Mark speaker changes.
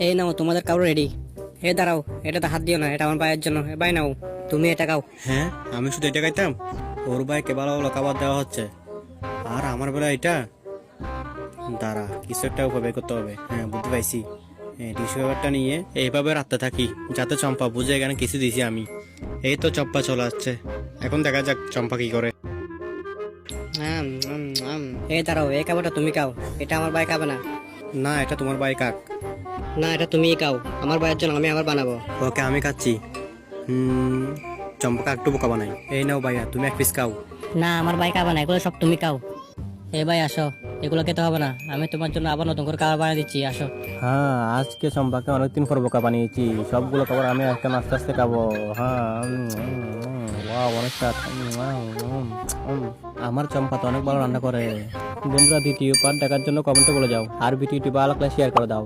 Speaker 1: এই নাও তোমাদের কাউর রেডি। দাঁড়াও, এটাতে হাত দিও না, এটা আমার ভাইয়ের জন্য। ভাই নাও, তুমি এটা খাও।
Speaker 2: হ্যাঁ, আমি শুধু এটা খাইতাম? ওর ভাইকে ভালো ভালো খাবার দেওয়া হচ্ছে, আর আমার বেলা এটা। দাঁড়া, কিছু একটা উপায় বের করতে হবে। হ্যাঁ, বুঝতে পাইছি। হ্যাঁ, টিস্যু পেপারটা নিয়ে এইভাবে রাখতে থাকি যাতে চম্পা বুঝে এখানে কিছু দিছি আমি। এই তো চম্পা চলে আসছে, এখন দেখা যাক চম্পা কি করে।
Speaker 1: আম, আম, আম। দাঁড়াও, এই খাবারটা তুমি খাও, এটা আমার ভাই খাবে না।
Speaker 2: না, এটা তোমার ভাই কাক।
Speaker 1: না, এটা তুমিই খাও, আমার ভাইয়ের জন্য আমি আবার বানাবো।
Speaker 2: ওকে, আমি খাচ্ছি। চম্পাকে একটু বোকা বানাই। এই নাও ভাইয়া, তুমি এক পিস খাও।
Speaker 1: না, আমার ভাই খাবে না, এগুলো সব তুমি খাও। ভাই আসো, এগুলো খেতে হবে না, আমি তোমার জন্য আবার নতুন করে খাবার বানিয়ে দিচ্ছি, আসো।
Speaker 2: হ্যাঁ, আজকে চম্পাকে অনেকদিন পর বোকা বানিয়েছি। সবগুলো খাবার আমি একটা আস্তে আস্তে খাবো। হ্যাঁ, ওয়াও, অনেক স্বাদ। আমার চম্পা তো অনেক ভালো রান্না করে। বন্ধুরা, দ্বিতীয় পার্ট দেখার জন্য কমেন্টে বলে যাও, আর ভিডিওটি ভালো লাগলে শেয়ার করে দাও।